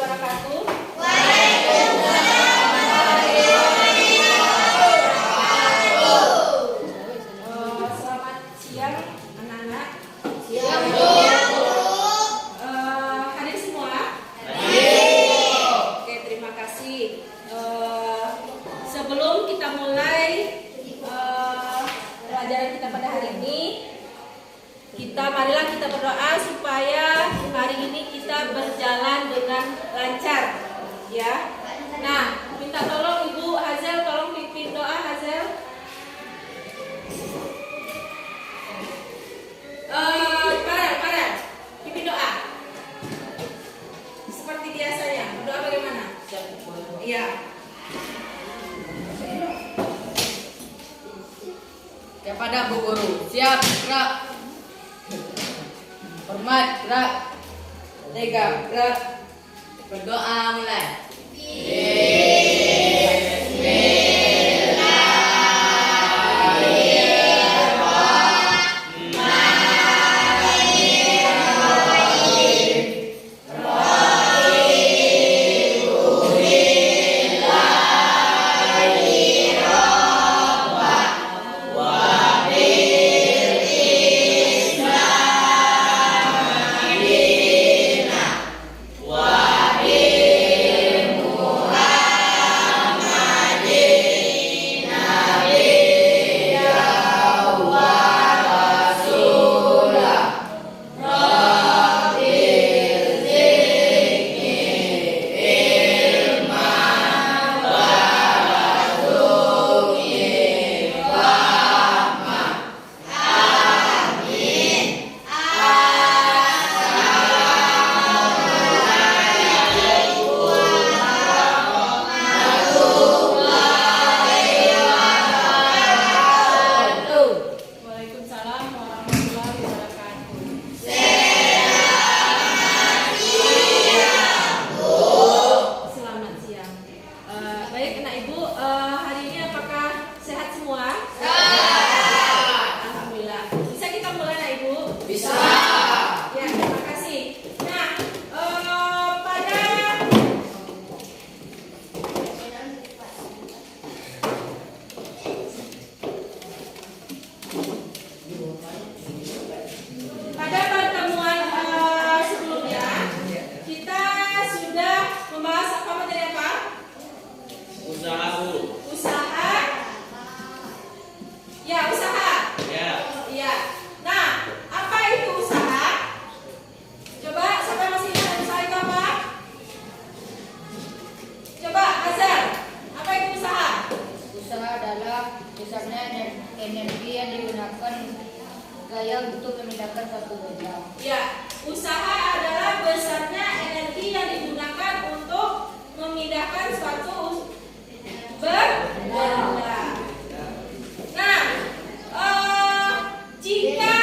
wabarakatuh. Selamat siang anak-anak. Siang, Bu. Hadir semua? Hadir. Oke, terima kasih. Sebelum kita mulai pelajaran kita pada hari ini, marilah kita berdoa supaya hari ini kita berjalan dengan lancar, ya. Nah, minta tolong Ibu Hazel, tolong pimpin doa Hazel. Farel, pimpin doa. Seperti biasanya, doa bagaimana? Iya. Kepada Bu Guru, siap, gerak. Hormat, gerak. Tegak, gerak. Berdoa mulai. Energi yang digunakan gaya untuk memindahkan suatu benda. Ya, usaha adalah besarnya energi yang digunakan untuk memindahkan suatu benda. Nah, jika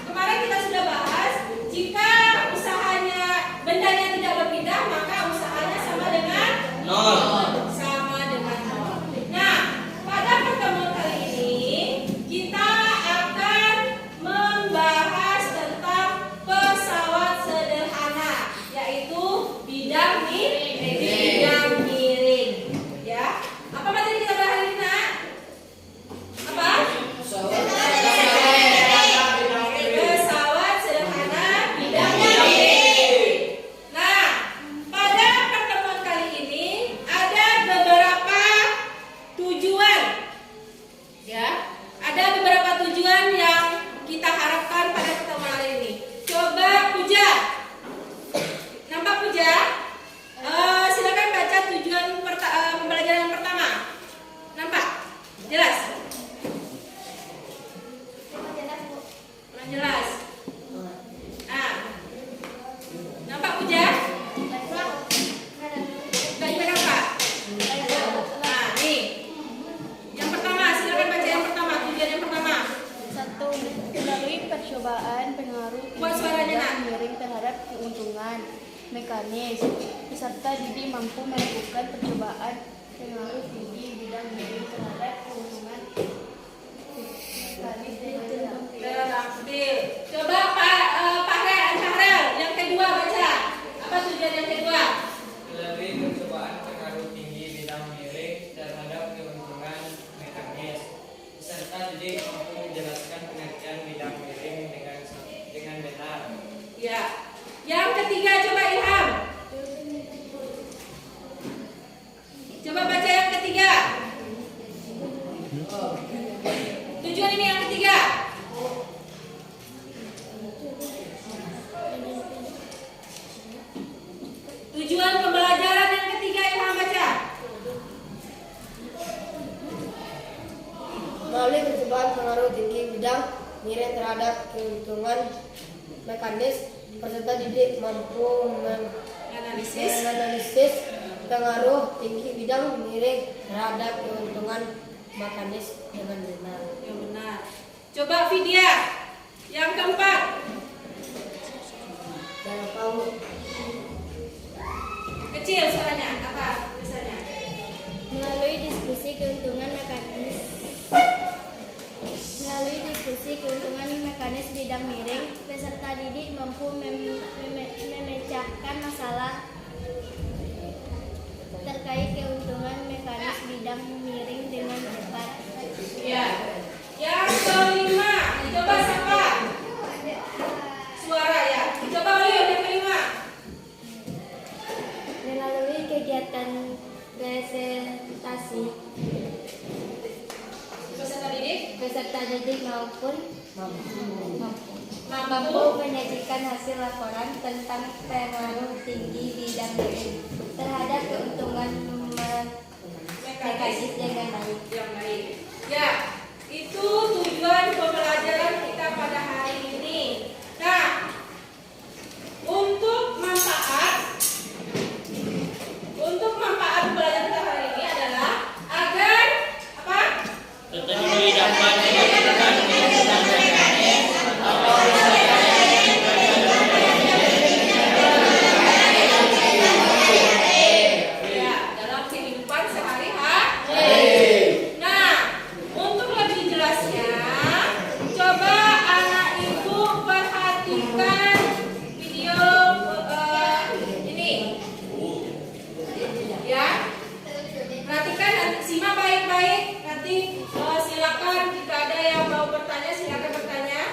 kemarin kita sudah bahas, jika usahanya bendanya tidak berpindah, maka usahanya sama dengan Nol. Sama dengan nol. Nah, pada pertemuan kali ini kita akan membahas tentang pesawat sederhana, yaitu bidang miring. Ya, apa materi kita pada hari ini, Nak? Apa? Pesawat sederhana bidang miring. Nah, pada pertemuan kali ini ada beberapa tujuan. Ya, ada beberapa tujuan yang kita harapkan pada pertemuan hari ini. Coba Puja, nampak Puja? Silakan baca tujuan pembelajaran pertama. Nampak? Jelas? Kurang jelas. Nah, nampak Puja? Gak juga nampak? Nah, nih. Yang pertama, silakan baca yang pertama. Tujuan yang pertama. 1. Melalui percobaan pengaruh Buat suaranya, Nak. miring terhadap keuntungan mekanis, peserta didik mampu melakukan percobaan pengaruh tinggi bidang miring terhadap keuntungan mekanis Terampil. Coba Pak Farel, yang kedua baca. Apa tujuan yang kedua? Tujuan pembelajaran yang ketiga, Ilham baca. Melalui percobaan pengaruh tinggi bidang miring terhadap keuntungan mekanis, peserta didik mampu menganalisis pengaruh tinggi bidang miring terhadap keuntungan mekanis dengan benar. Yang benar. Coba Vidya. Yang keempat. Jangan tahu Kecil suaranya. Apa tulisannya? Melalui diskusi keuntungan mekanis bidang miring, peserta didik mampu memecahkan masalah terkait keuntungan mekanis bidang miring dengan cepat. Ya. Yang kelima. Coba siapa? Suara ya. Coba Olio yang kelima. Melalui kegiatan presentasi, peserta didik mampu menyajikan hasil laporan tentang pengaruh tinggi bidang miring terhadap keuntungan mekanis dengan baik. Yang baik. Ya, itu tujuan pembelajaran kita pada hari ini. Nah, untuk manfaat pembelajaran kita hari ini adalah agar apa? Ya, dalam kehidupan sehari-hari. Nah, untuk lebih jelasnya, coba anak ibu perhatikan video ini. Ya, perhatikan, nanti simak baik-baik. Nanti silakan jika ada yang mau bertanya, silakan bertanya.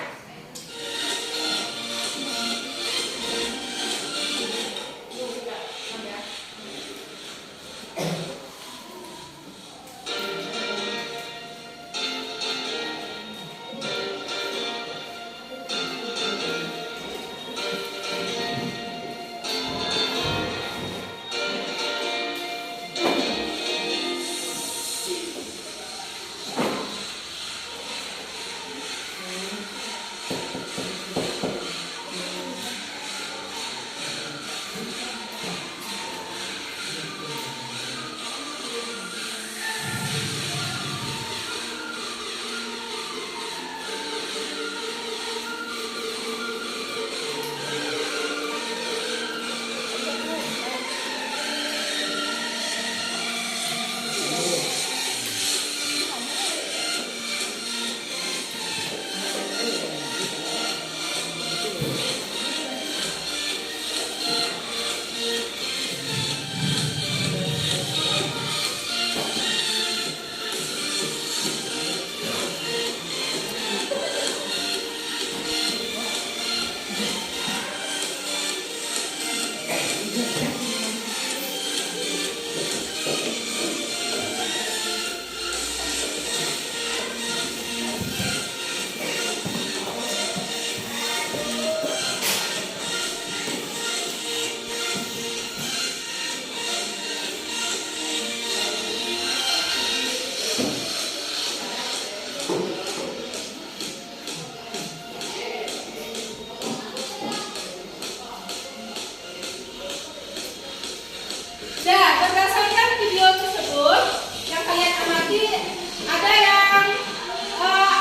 Dan berdasarkan video tersebut yang kalian amati, ada yang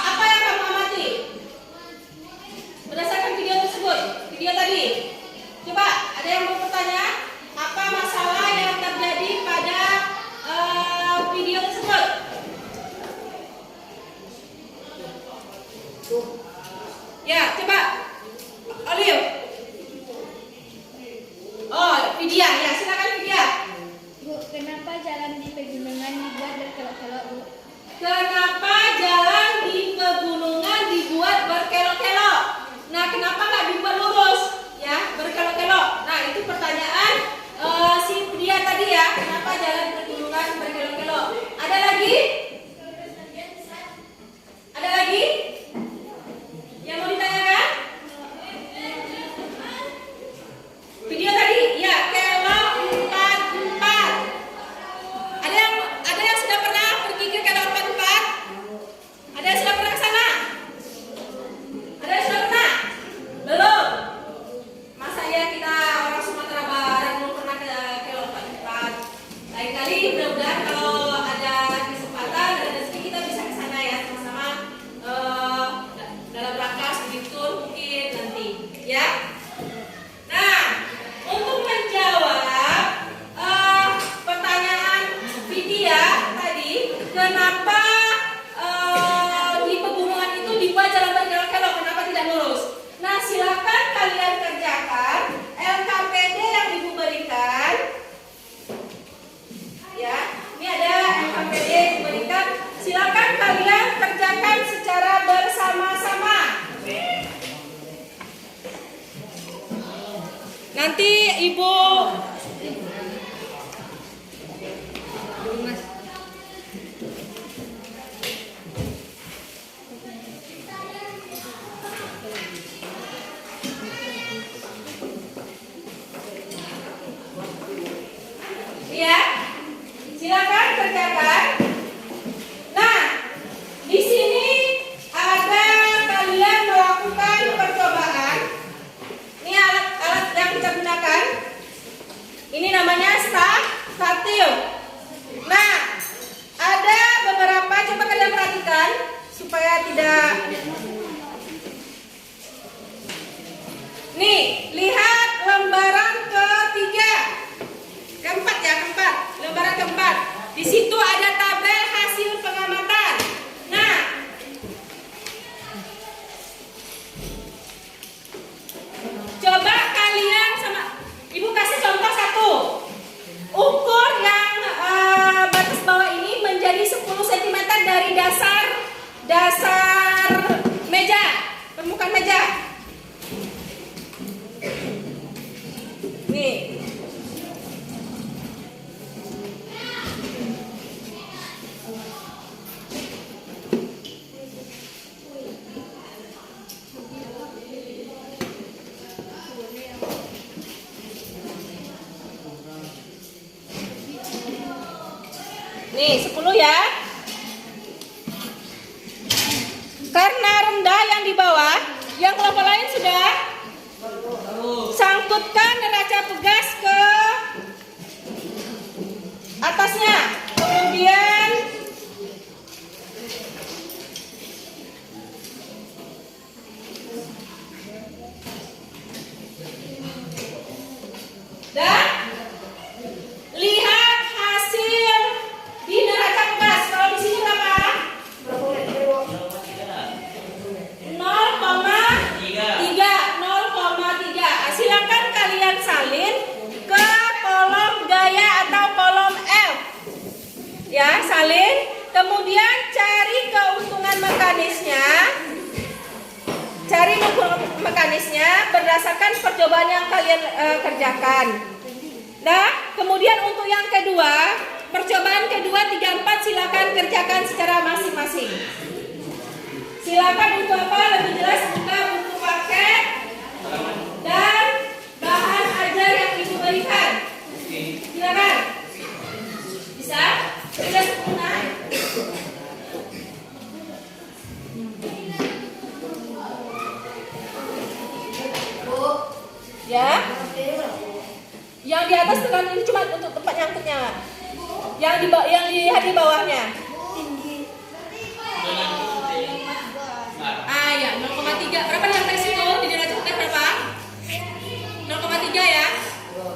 apa yang kamu amati? Berdasarkan video tersebut, video tadi, coba ada yang mau bertanya apa masalah yang terjadi pada video tersebut? Ya, coba Olio. Oh, Vidya, ya silakan Vidya. Bu, kenapa jalan di pegunungan dibuat berkelok-kelok, Bu? Kenapa jalan di pegunungan dibuat berkelok-kelok? Nah, kenapa nggak dibuat lurus? Ya, berkelok-kelok. Nah, itu pertanyaan si Vidya tadi ya. Kenapa jalan di pegunungan berkelok-kelok? Ada lagi? Ada lagi? Yang mau ditanyakan? Video tadi, ya, kelok Ya, silakan kerjakan. Nah, di sini ada kalian melakukan percobaan. Ini alat-alat yang kita gunakan. Ini namanya statil. Nah, ada beberapa, coba kalian perhatikan supaya tidak. Nih, lihat lembaran ketiga, keempat ya, lembaran keempat. Di situ ada tabel hasil pengamatan. Nah, coba kalian sama ibu kasih contoh satu. Ukur yang batas bawah ini menjadi 10 cm dari dasar meja, permukaan meja. Nih. Nih, 10 ya. Karena rendah yang di bawah, yang kelompok lain sudah sangkutkan neraca pegas ke atasnya. Kemudian dan lihat hasil di neraca pegas. Kalau di sini berapa? 0,3. Silakan kalian salin ke kolom gaya atau kolom F. Ya, salin. Kemudian cari keuntungan mekanisnya. Cari mekanisnya berdasarkan percobaan yang kalian kerjakan. Nah, kemudian untuk yang kedua, percobaan kedua 3, 4 silakan kerjakan secara masing-masing. Silakan untuk apa? Lebih jelas buka buku paket dan bahan ajar yang ibu berikan. Silakan. Bisa? Sudah sempurna? Ya. Yang di atas tekan ini cuma untuk tempat nyangkutnya. Yang dilihat di bawahnya. Ya, 0,3. Berapa yang dari situ? Di neraca pegas berapa? 0,3 ya.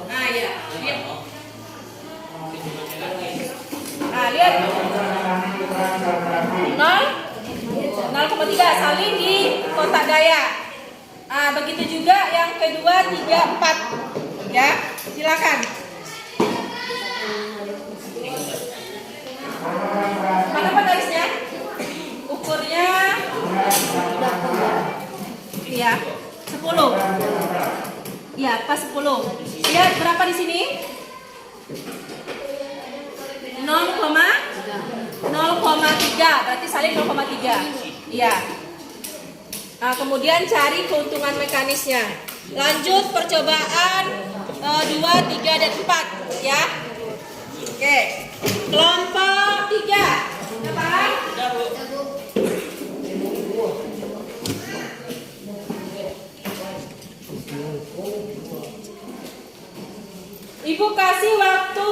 Ya. Lihat. Lihat. 0,3 salin di kotak gaya. Begitu juga yang kedua 3, 4. Ya, silakan. Mana Pak garisnya? Ukurnya ya 10. Ya, pas 10. Lihat berapa di sini? 0,3. Berarti salin 0,3. Iya. Nah, kemudian cari keuntungan mekanisnya. Lanjut percobaan 2, 3, dan 4 ya. Oke. Kelompok 3. Apa? Ibu kasih waktu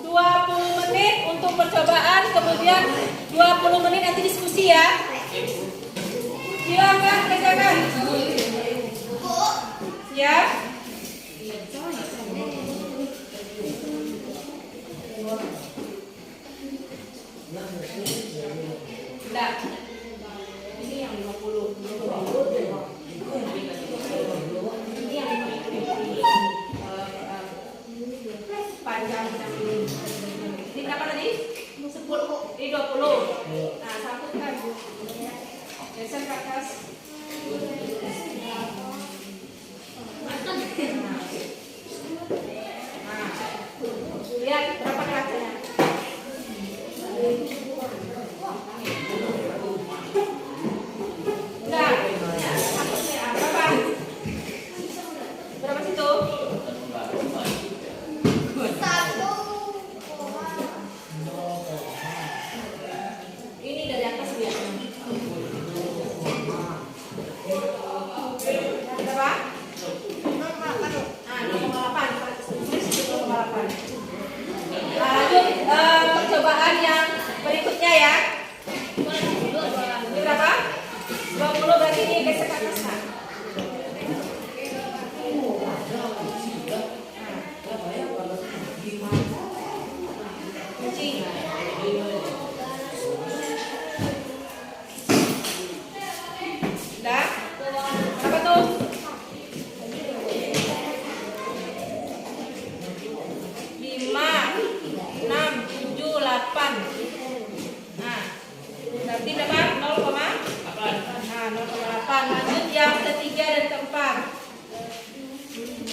20 menit untuk percobaan, kemudian 20 menit nanti diskusi ya. Silakan kerjakan. Ya. Nah, ini yang 50. Ini yang 50. Panjang. Ini berapa tadi? 10. Ini 20. Nah, sambutkan. Geser ke atas. Lihat berapa keracanya. Enggak. Berapa situ? 1. tingginya ya. Ini berapa? 20, berarti ini geser ke atas nah. Kunci. Udah? Berapa tuh? 5, 6, 7, 8. Nah, berarti berapa? 0,8. Nah, 0,8. Lanjut yang ketiga dan keempat.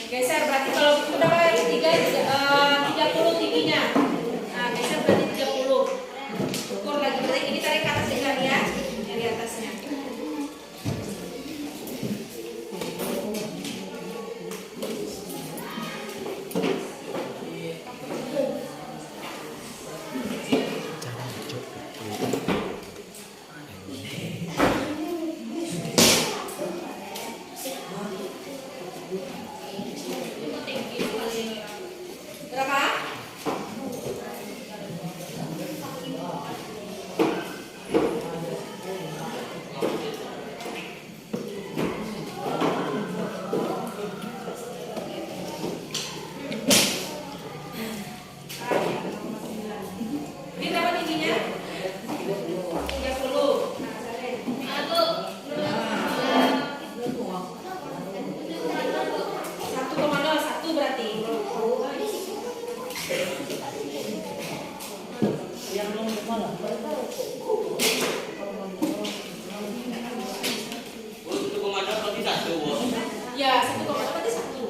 Geser berarti kalau udah yang ketiga 30 tingginya. Nah, geser berarti 30. Ukur lagi berarti ini tarik ke atas juga ya. Dari atasnya. Berapa? Ini berapa tingginya? 30. Nah, salin. 1,01 berarti. Ya, 1,0 berarti 1.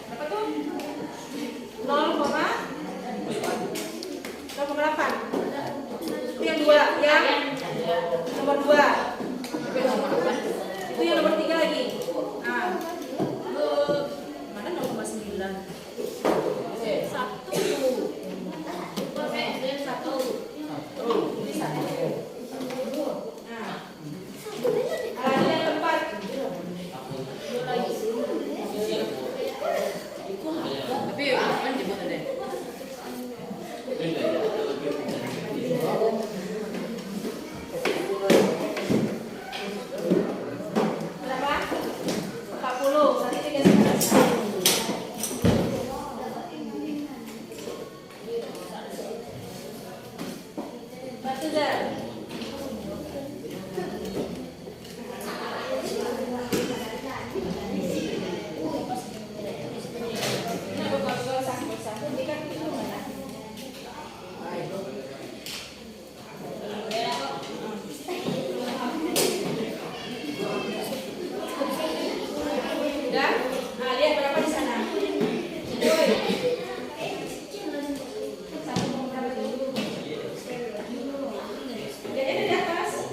Berapa tuh? 0,8. Itu yang 2, yang nomor 2. Itu yang nomor 3 lagi. Nah, mana 0,9? 1. Ini 1. Ini 1. Nah, lanjut yang keempat. Tapi apa jemput deh. Berapa? 40. Berarti 3,9. Batu dah. Ini gosah. Ini kan itu mana? Udah? Nah, lihat berapa di sana. Woi. Satu mau berapa dulu? Lihat ini di atas. 1,5.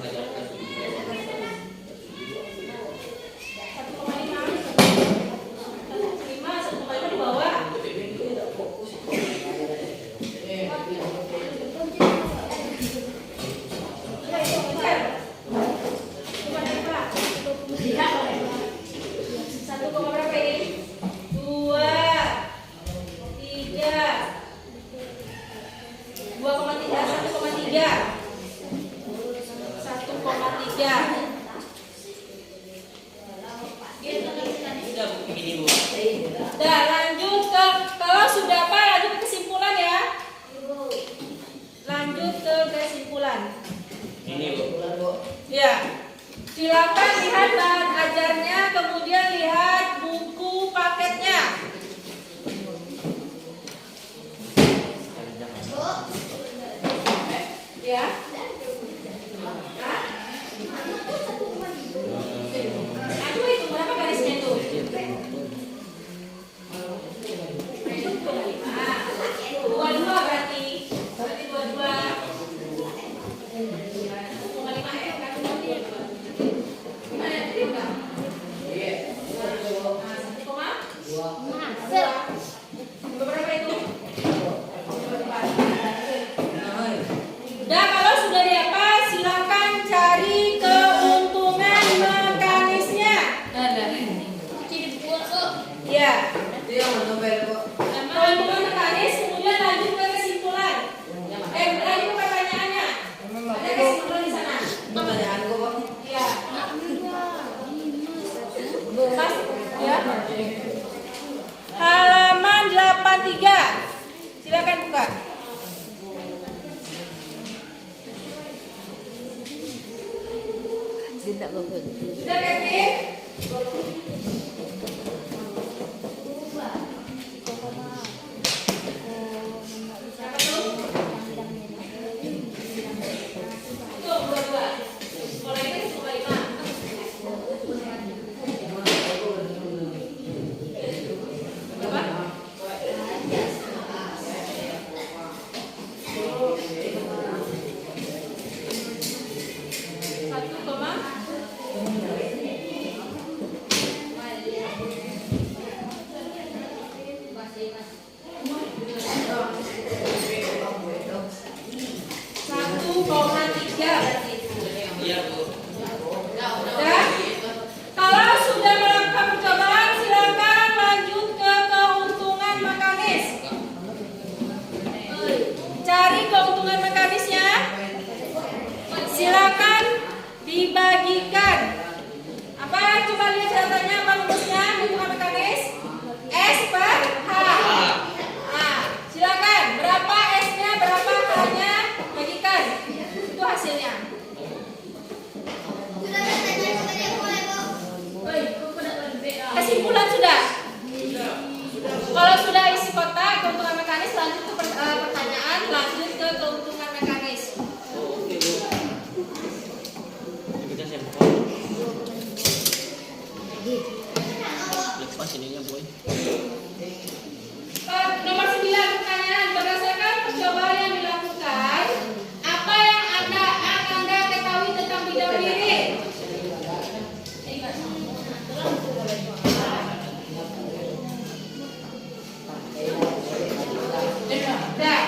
1,5 di bawah. Satu koma berapa ini? 2, 3, 2,3, 1,3, 1,3. Dah lanjut ke kalau sudah apa lanjut ke kesimpulan ya. Lanjut ke kesimpulan. Ya. Silakan lihat bahan ajarnya, kemudian lihat buku paketnya. Ya. Hah? Aduh, itu berapa garisnya itu? Itu 25 berarti. Berarti 22. 5 ya kan? Gimana tadi enggak? Nah, 1,2. Berapa itu? Udah kalau Silakan buka. Tidak bagus. Sudah Kevin? Apa tuh? Tuh, dua-dua. Sekolah ini sekolah 5. Berapa? Satu koma. Satu koma tiga berarti. Udah? Kalau sudah melakukan percobaan, silakan lanjut ke keuntungan mekanis. Cari keuntungan mekanisnya. Silakan dibagikan. Apa? Coba lihat datanya apa rumusnya keuntungan mekanis? S per H. Nah, silakan. Berapa S-nya, berapa H-nya? Bagikan. Itu hasilnya. Kesimpulan sudah? Kalau sudah isi kotak keuntungan mekanis, lanjut ke pertanyaan, lanjut ke keuntungan mekanis. Nomor 9 pertanyaan, berdasarkan percobaan yang dilakukan, apa yang akan Anda ketahui tentang bidang wirid? Dah.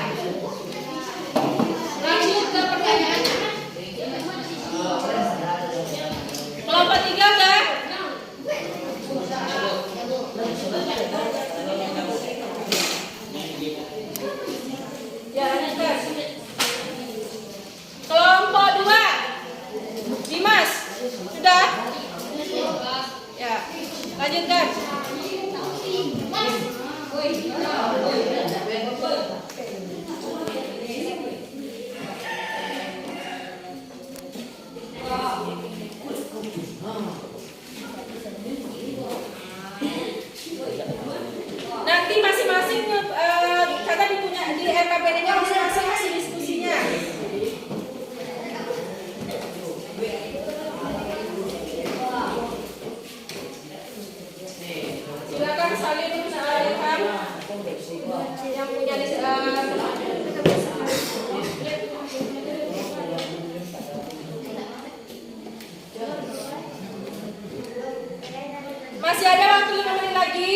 Lanjut ke pertanyaan. Kelompok 3 udah? Ya, lanjutkan. Kelompok 2. Dimas, sudah? Ya, lanjutkan. Nanti masing-masing kata di RKPD-nya masing-masing hasil diskusinya. Silakan salin Ilham yang punya masih ada waktu 5 menit lagi.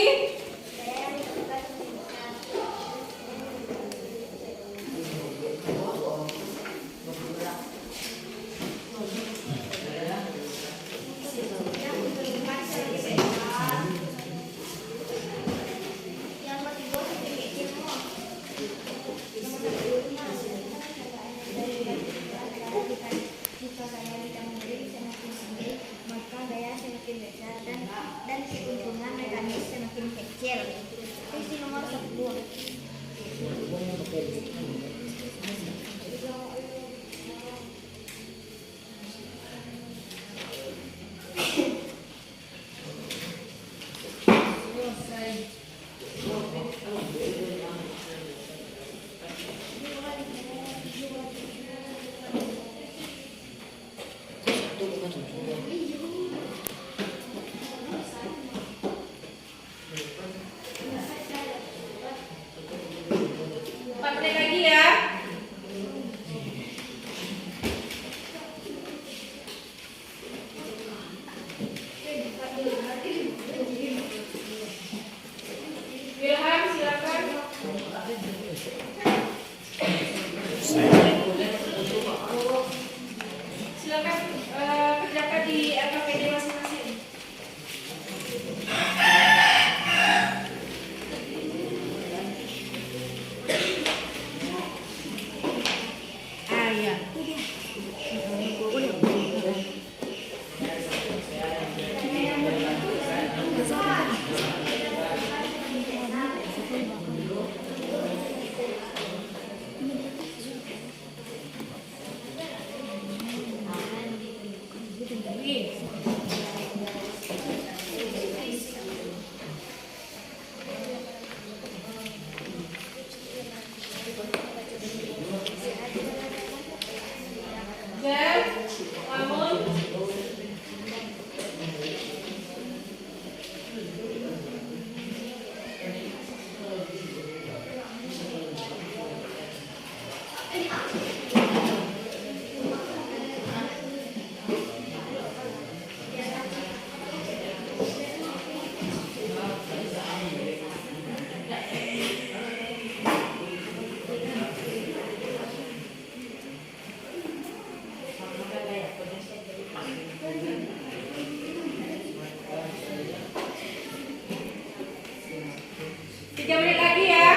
Tiga menit lagi ya.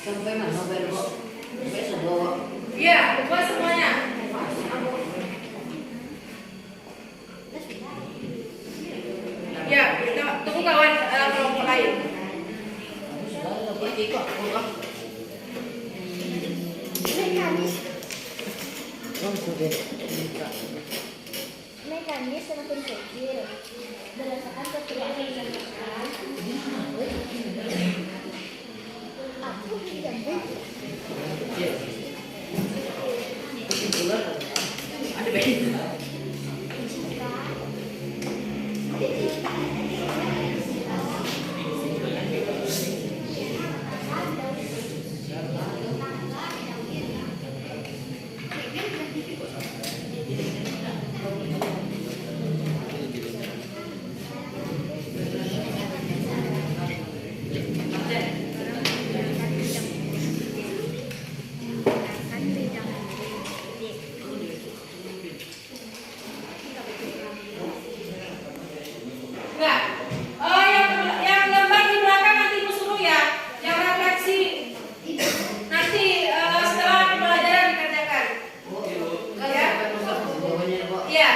Sampai mana berbo? Sampai sebuah. Iya, buat semuanya. Ya, kita tunggu kawan kelompok lain. Mekanis semakin kecil berdasarkan ketuaan yang dilakukan. Aku tidak Ada baik. Enggak. Oh, yang gambar di belakang nanti Ibu suruh ya. Yang refleksi nanti setelah pembelajaran dikerjakan. Ya. Iya.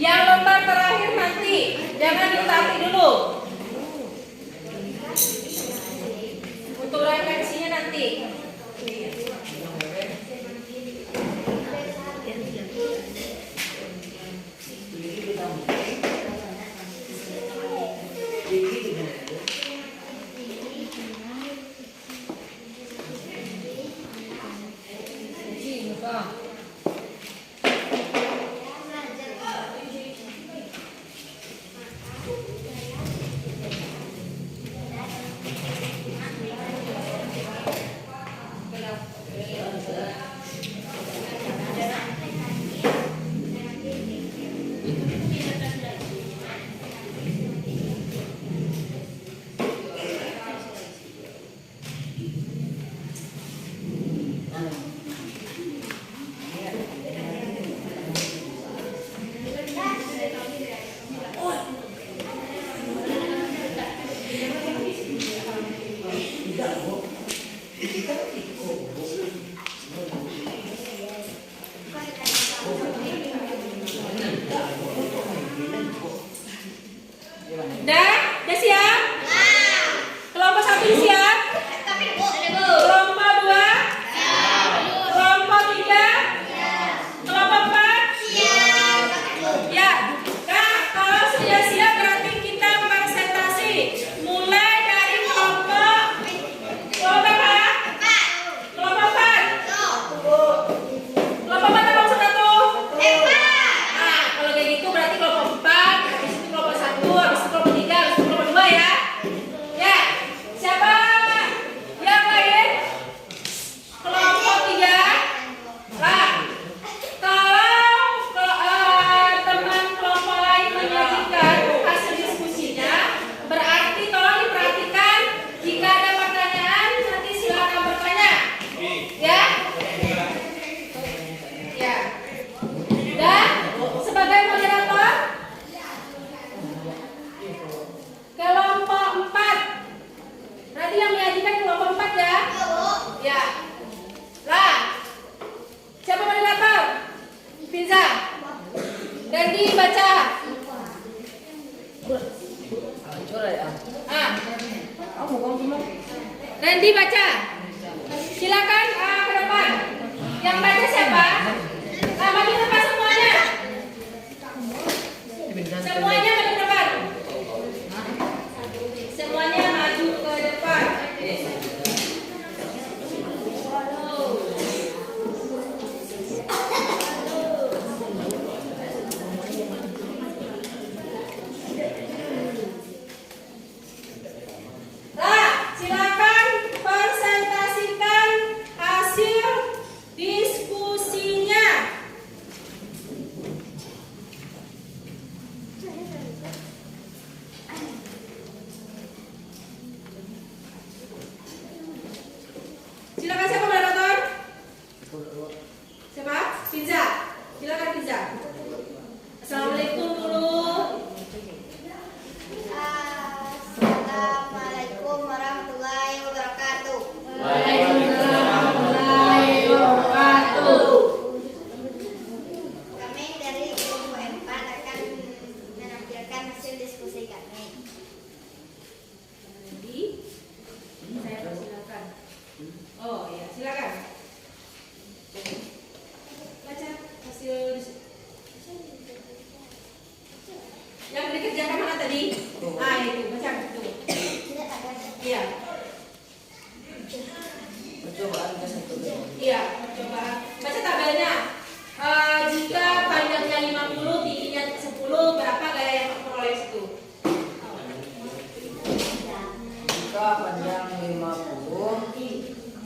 Yang lembar terakhir nanti jangan ditaati dulu. Untuk refleksinya nanti. Udah siap? Kelompok 1 siap? Kelompok 2? Kelompok 3? Kelompok 4? Ya. Nah, kalau sudah siap berarti kita presentasi. Mulai dari kelompok berapa? Kelompok 4. Kelompok 4 atau kelompok 1? Nah, kalau kayak gitu berarti kelompok 4, habis itu kelompok 1, habis itu kelompok 3, habis itu kelompok 2 ya. Ya. Siapa yang lain? Kelompok 3. Nah, kalau teman kelompok lain menyajikan hasil diskusinya, berarti tolong diperhatikan jika ada pertanyaan nanti silakan bertanya. Ya? Ya. Dan sebagai moderator kelompok 4. Berarti yang menyajikan kelompok 4 ya? Ya. Lah. Siapa moderator? Pinza. Randy baca. Coba ya. Ah. Kamu ngomong. Randy baca. Silakan ke depan. Yang baca siapa? Maju ke depan semuanya. Semuanya maju ke depan. Semuanya maju ke depan. Silakan presentasikan hasil diskusinya. Silakan siapa moderator? Siapa? Pizza. Silakan Pizza. Assalamualaikum dulu. Assalamualaikum warahmatullahi wabarakatuh. Waalaikumsalam warahmatullahi wabarakatuh. Kami dari kelompok 4 akan menampilkan hasil diskusi kami. Jadi saya persilakan. Oh ya, silakan. Baca hasil yang dikerjakan mana tadi? Ah itu baca itu. Iya, Percobaan ke satu. iya. Coba baca tabelnya. Jika panjangnya 50, tingginya 10, berapa gaya yang terperoleh itu? Jika panjang 50,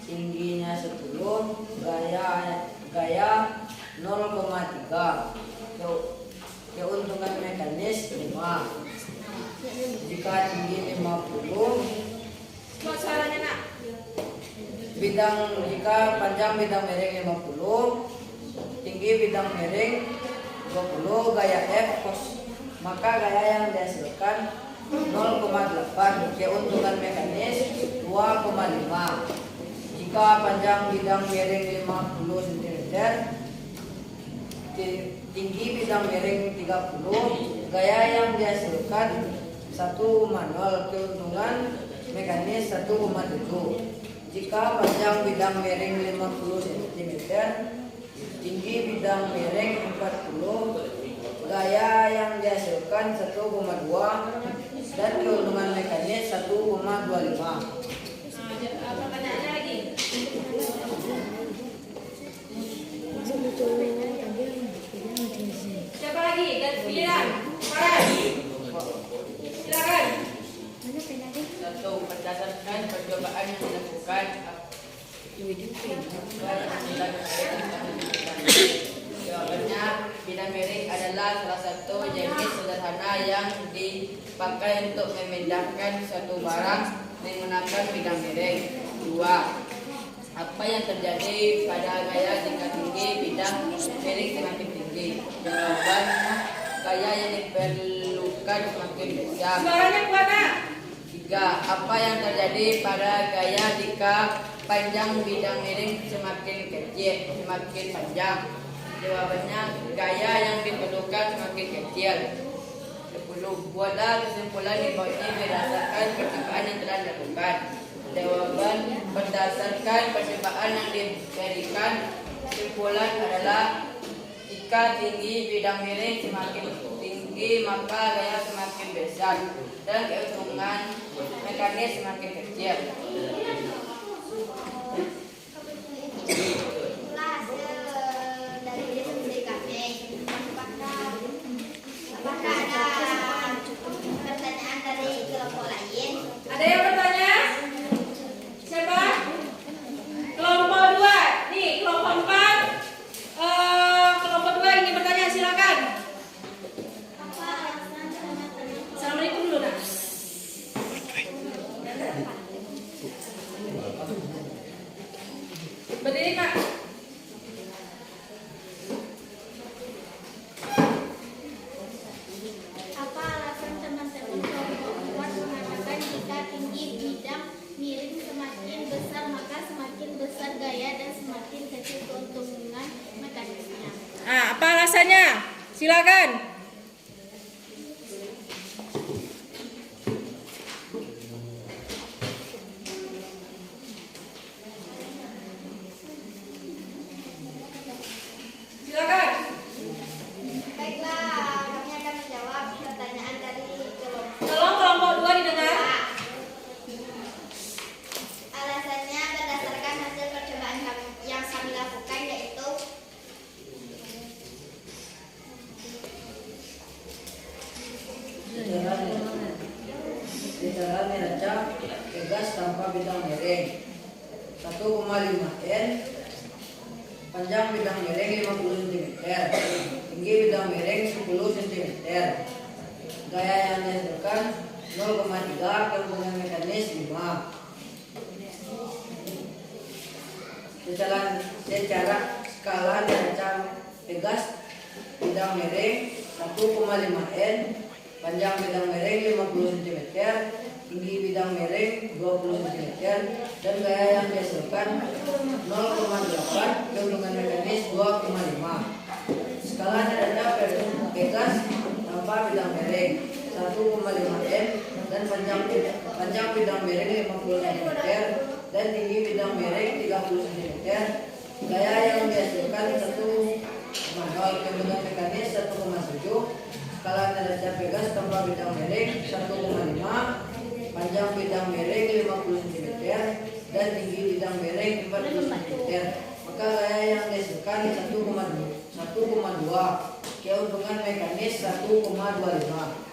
tingginya 10, gaya 0,3. Keuntungan mekanis 5. Jika tinggi 50, Buat suaranya nak. jika panjang bidang miring 50, tinggi bidang miring 20, gaya F cos, maka gaya yang dihasilkan 0,8. Keuntungan mekanis 2,5. Jika panjang bidang miring 50 cm, tinggi bidang miring 30, gaya yang dihasilkan 1,0. Keuntungan mekanis 1,7. Jika panjang bidang miring 50 cm, tinggi bidang miring 40, gaya yang dihasilkan 1,2 dan keuntungan mekanis 1,25. Pertanyaannya lagi. Siapa lagi? Dan pilihan. Farhan. Silakan. Satu, berdasarkan percobaan yang dilakukan jawabannya, bidang miring adalah salah satu jenis sederhana yang dipakai untuk memindahkan suatu barang menggunakan bidang miring. Dua, apa yang terjadi pada gaya jika tinggi bidang miring semakin tinggi? Jawaban, gaya yang diperlukan semakin besar. Suaranya kuat nak. 3. Apa yang terjadi pada gaya jika panjang bidang miring semakin panjang? Jawabannya, gaya yang diperlukan semakin kecil. 10. Buatlah kesimpulan di bawah ini berdasarkan percobaan yang telah dilakukan. Jawaban, berdasarkan percobaan yang diberikan, kesimpulan adalah jika tinggi bidang miring semakin tinggi, maka gaya semakin besar dan keuntungan mekanis semakin kecil. Itulah hasil dari diskusi kami. Apakah ada pertanyaan dari kelompok lain? Ada yang bertanya? Siapa? Kelompok 2. Nih, kelompok 4. Kelompok 2 ingin bertanya, silakan. Assalamualaikum dulu nak. Berdiri kak. Apa alasan teman-teman kelompok 4 mengatakan jika tinggi bidang miring semakin besar maka semakin besar gaya dan semakin kecil keuntungan mekanisnya? Apa alasannya? Silakan. 1,5 N, panjang bidang miring 50 cm, tinggi bidang miring 10 cm. Gaya yang dihasilkan 0,3 keuntungan mekanis 5. Secara skala neraca Pegas, bidang miring 1,5 N, panjang bidang miring 50 cm, tinggi bidang miring 20 cm, dan gaya yang dihasilkan 0,8 keuntungan mekanis 2,5. Skala neraca Pegas tanpa bidang miring 1,5 N dan panjang bidang miring 50 cm dan tinggi bidang miring 30 cm. Gaya yang dihasilkan 1,0 keuntungan mekanis 1,7. Skala neraca Pegas tanpa bidang miring 1,5, panjang bidang miring 50 cm dan tinggi bidang miring 40 cm. Maka gaya yang dihasilkan 1,2, keuntungan mekanis 1,25.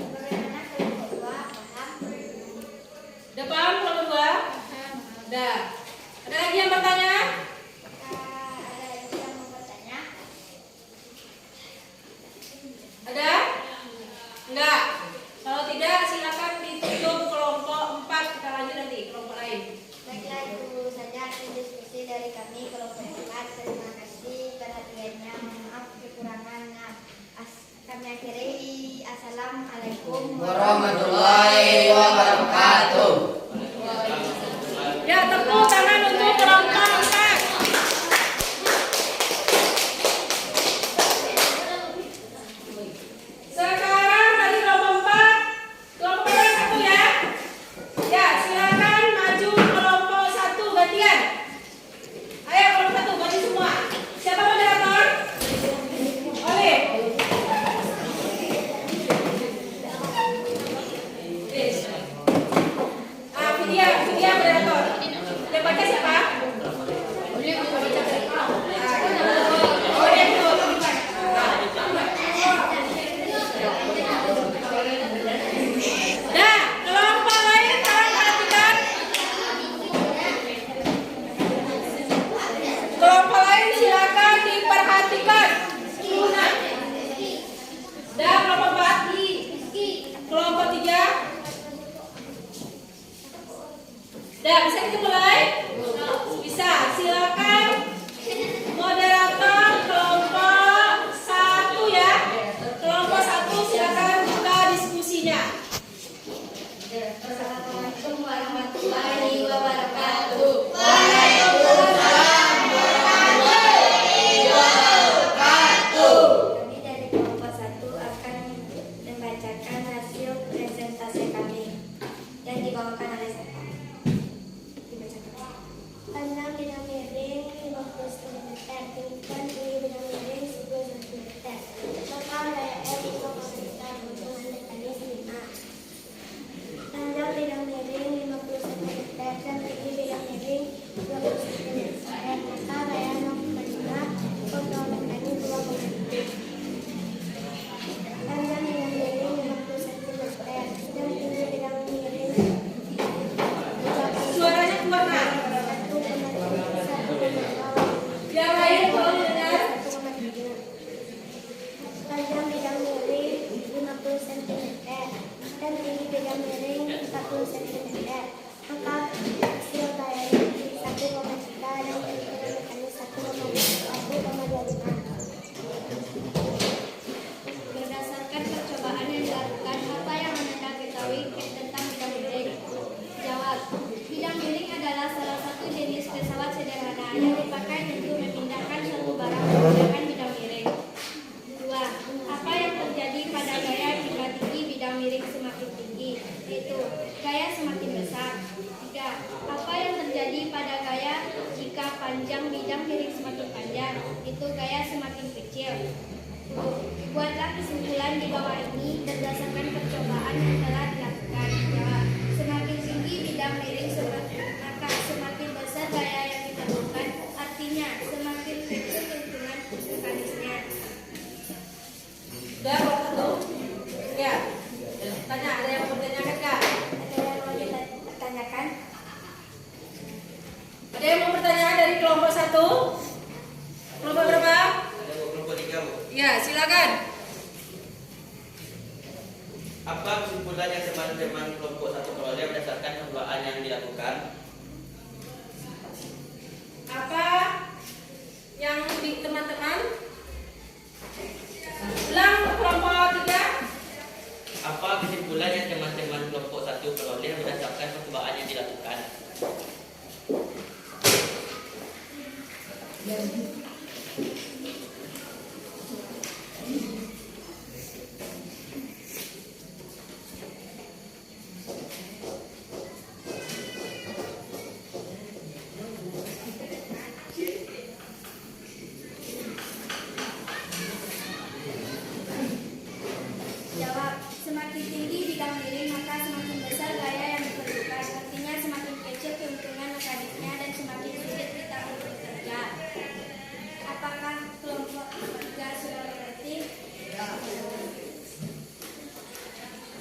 Bagaimana kelompok 2? Paham? Udah paham kelompok 2? Udah. Ada lagi yang bertanya? Ada yang mau bertanya? Ada? Enggak. Kalau tidak silakan ditutup kelompok 4. Kita lanjut nanti kelompok lain. Baiklah, itu saja hasil diskusi dari kami kelompok 4. Terima kasih perhatiannya. Mohon maaf kekurangannya. Kami akhiri. Assalamualaikum Warahmatullahi wabarakatuh. Ya, tepuk tangan untuk kelompok 4. Sekarang dari kelompok 4, kelompok 1 ya. Ya, silakan maju kelompok 1 gantian. Ayo kelompok 1 maju semua. Siapa moderator? Oleh. Vidya moderator. Yang baca siapa? Nah, kelompok lain tolong perhatikan. Kelompok lain silakan diperhatikan. Dan kelompok 4, kelompok 3. Dah, bisa kita mulai? Bisa, silakan moderator kelompok 1 ya. Kelompok 1 silakan buka diskusinya. Assalamualaikum warahmatullahi wabarakatuh. Kami dari kelompok 1 akan membacakan hasil presentasi kami yang dibawakan oleh saya. Panjang bidang miring 50 cm, tinggi bidang miring 10 cm. Maka gaya F kita keuntungan mekanis 5. Panjang bidang miring 50 cm dan tinggi bidang miring 20 cm. Maka gaya 0,5 keuntungan mekanis 2,7. Panjang bidang miring 50 cm dan tinggi bidang miring Suaranya keluar nak. Yang lain kalau dengar. Panjang bidang miring 50 cm dan tinggi bidang miring 40 cm. Maka hasil gaya 1,3 dan keuntungan mekanis 1,25. Berdasarkan percobaan yang dilakukan, apa yang Anda ketahui tentang bidang miring? Jawab. Bidang miring adalah salah satu jenis pesawat sederhana yang dipakai untuk memindahkan suatu barang menggunakan bidang miring. 2. Apa yang terjadi pada gaya jika tinggi bidang miring semakin tinggi? Yaitu gaya semakin besar. 3. Apa yang terjadi pada gaya jika panjang bidang miring semakin panjang? Itu gaya semakin kecil. Buatlah kesimpulan di bawah ini berdasarkan percobaan yang telah dilakukan. Jawab. Semakin tinggi bidang miring maka semakin besar gaya yang ditemukan. Artinya semakin kecil keuntungan mekanisnya. Udah kelompok 1. Ya. Tanya, ada yang mau bertanya kan kak? Ada percobaan yang dilakukan? Apa yang di teman-teman? Ulang kelompok 3. Apa kesimpulan yang teman-teman kelompok 1 peroleh berdasarkan percobaan yang dilakukan? Jawab, semakin tinggi bidang miring maka semakin besar gaya yang diperlukan. Artinya semakin kecil keuntungan mekaniknya dan semakin sulit kita untuk bekerja. Apakah kelompok 3 sudah mengerti?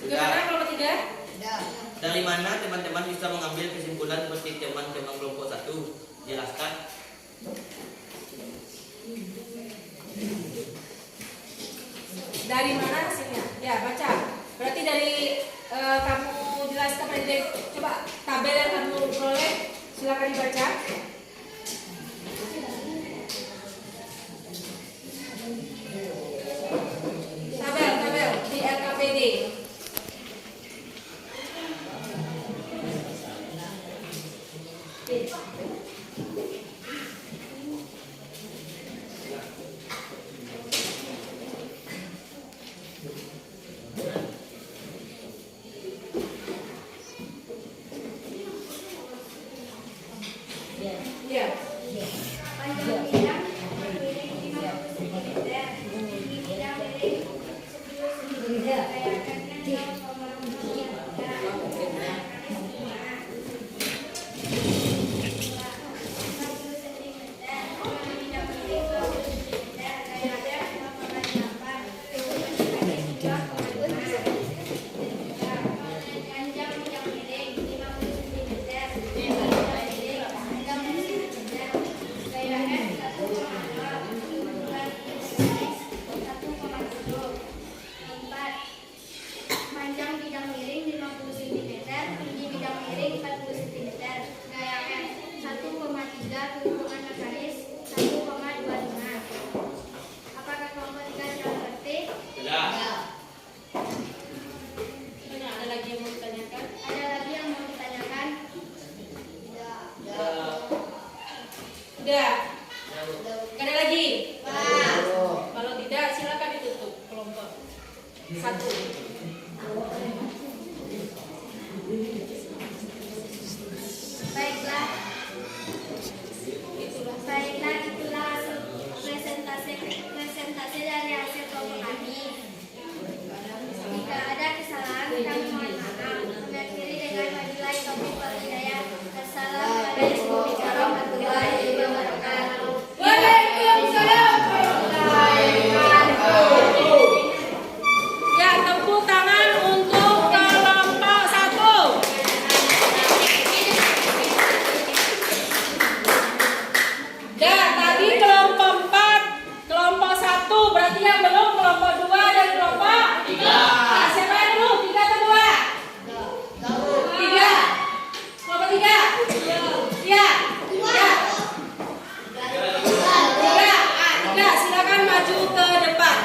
Gimana kelompok 3? Dari mana teman-teman bisa mengambil kesimpulan seperti teman-teman kelompok 1? Jelaskan. Dari mana hasilnya? Ya, baca. Berarti dari kamu jelaskan aja. Coba tabel yang kamu peroleh, silakan dibaca. Tabel di LKPD. Ya. Panjang bidang miring 50 cm, tinggi bidang miring 10 cm, gaya akarnya 1,3 keuntungan mekanis 1,25. Apakah kelompok 3 sudah mengerti? Sudah. Ada lagi yang mau ditanyakan? Ada lagi yang mau ditanyakan? Udah. Gak ada lagi? Kalau tidak, silakan ditutup kelompok 1. Baiklah, itulah hasil presentasi dari hasil kelompok kami. Jika ada kesalahan, kami mohon maaf. Mengakhiri dengan wabillahi taufiq wal hidayah. Assalamualaikum warahmatullahi wabarakatuh. Waalaikumsalam warahmatullahi wabarakatuh. Ya, tepuk tangan untuk kelompok 1. Dan tadi kelompok 4, kelompok 1, berarti yang belum kelompok 2 dan kelompok 3. Nah, siapa yang belum? 3 atau 2? 3. Kelompok 3? Iya. 3. 3. Silakan maju ke depan.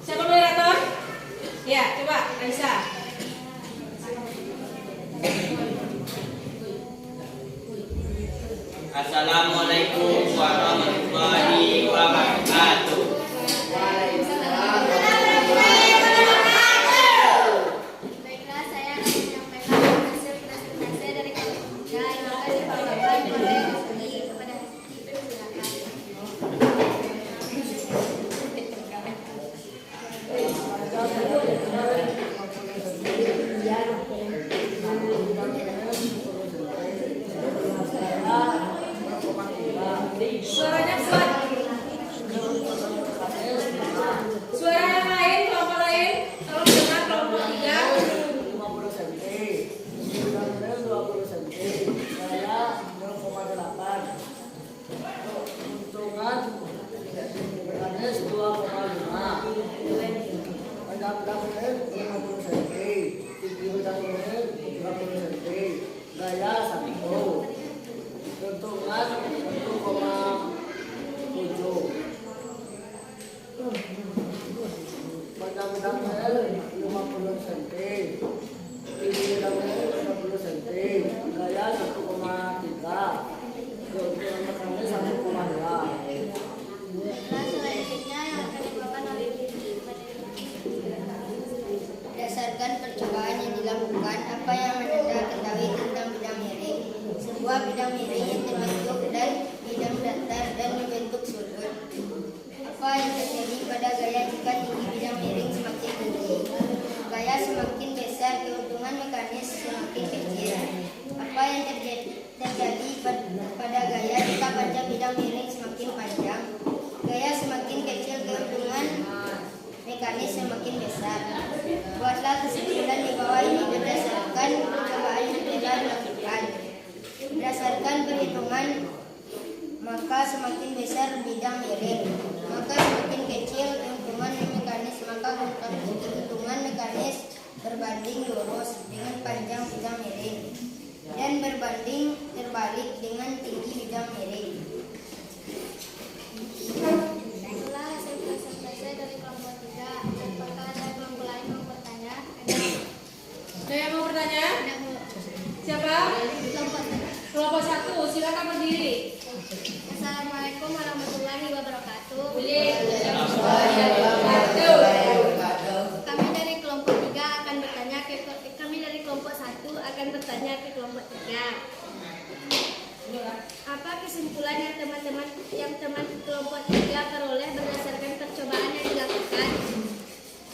Siapa moderator? Ya, coba Aisyah. Assalamualaikum warahmatullahi wabarakatuh. Baiklah, saya akan menyampaikan hasil presentasi dari kelompok 3 yang akan dibawakan oleh Husni. Kepada Husni, silakan. Suaranya kuat. menandakan apa yang Anda ketahui tentang bidang miring. Sebuah bidang miring yang terbentuk dan bidang datar dan membentuk sudut. Apa yang terjadi pada gaya jika tinggi bidang miring semakin tinggi? Gaya semakin besar, keuntungan mekanis semakin kecil. Apa yang terjadi pada gaya jika panjang bidang miring semakin panjang? Gaya semakin kecil, keuntungan mekanis semakin besar. Buatlah kesimpulan di bawah ini berdasarkan percobaan yang telah dilakukan. Berdasarkan perhitungan, maka semakin besar bidang miring, maka semakin kecil keuntungan mekanis, maka keuntungan mekanis berbanding lurus dengan panjang bidang miring dan berbanding terbalik dengan tinggi bidang miring. Itulah hasil presentasi dari kelompok 3. Apakah ada kelompok lain yang mau bertanya? Ada yang mau bertanya? Siapa? Kelompok 1, silakan berdiri. Assalamualaikum warahmatullahi wabarakatuh. Kami dari kelompok 3 akan bertanya kami dari kelompok 1 akan bertanya ke kelompok 3. Apa kesimpulan yang teman kelompok 3 peroleh berdasarkan percobaan yang dilakukan?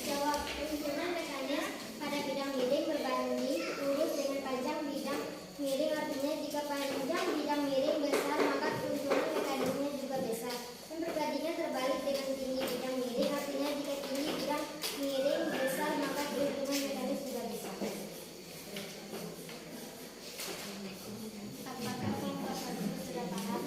Jawab. Keuntungan mekanis pada bidang miring berbanding lurus dengan panjang bidang miring, artinya jika panjang bidang miring besar maka keuntungan mekanisnya juga besar, dan berbandingnya terbalik dengan tinggi bidang miring, artinya jika tinggi bidang miring besar maka keuntungan mekanis juga besar. Apakah kelompok 1 sudah paham?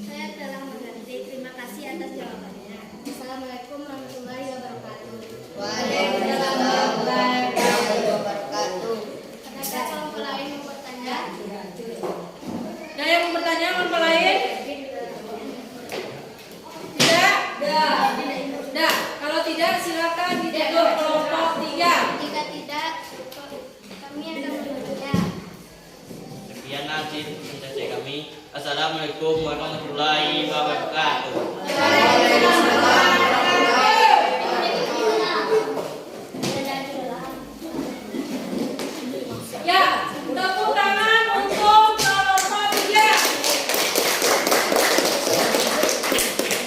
Saya telah mengerti. Terima kasih atas jawabannya. Assalamualaikum warahmatullahi wabarakatuh. Waalaikumsalam warahmatullahi wabarakatuh. Adakah kelompok lain yang bertanya? Ada yang mau bertanya kelompok lain? Tidak? Tidak. Kalau tidak silakan ditutup kelompok 3. Jika tidak, kami akan bertanya. Sekian hasil presentasi kami. Assalamualaikum warahmatullahi wabarakatuh. Ya, tepuk tangan untuk kelompok 3.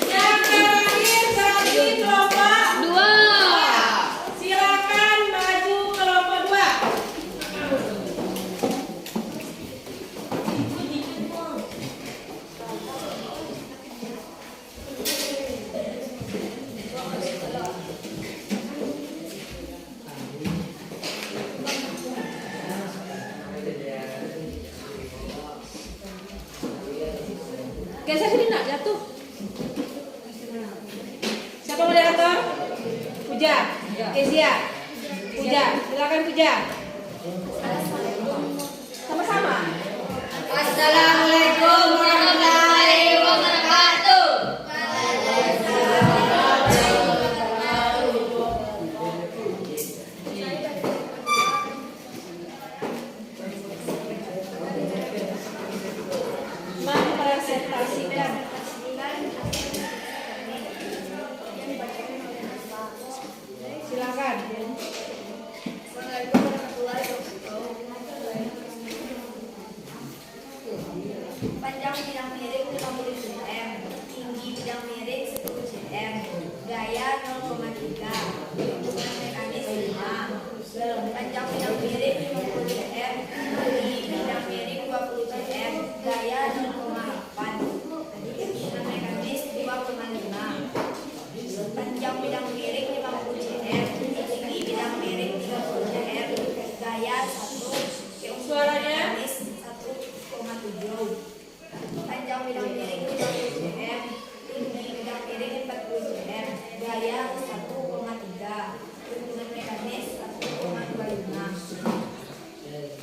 Yang terakhir dari kelompok 2. Silakan maju kelompok 2. Geser sini nak jatuh. Siapa moderator? Puja. Kezia. Puja. Silakan Puja. Sama-sama. Assalamualaikum warahmatullahi wabarakatuh. Mempresentasikan. Silakan. Panjang bidang miring 50 cm, tinggi bidang miring 10 cm, gaya 0,3, keuntungan mekanis 5. Panjang bidang miring 50 cm, tinggi bidang miring 20 cm, gaya 0,8, keuntungan mekanis 2,5. Panjang bidang miring 50 cm, tinggi bidang miring 30 cm, gaya 1, keuntungan mekanis 1,7. Panjang bidang miring 50 cm, tinggi bidang miring 40 cm, gaya 1,3, keuntungan mekanis 1,25.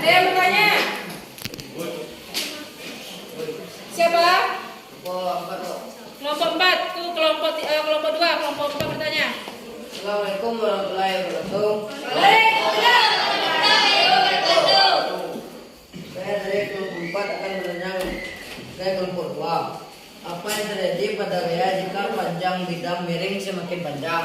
Ada yang bertanya? Siapa? Kelompok 4, tuh kelompok 2, kelompok 4 bertanya. Assalamualaikum warahmatullahi wabarakatuh. Saya dari kelompok 4 akan bertanya dari kelompok 2. Apa yang terjadi pada gaya jika panjang bidang miring semakin panjang?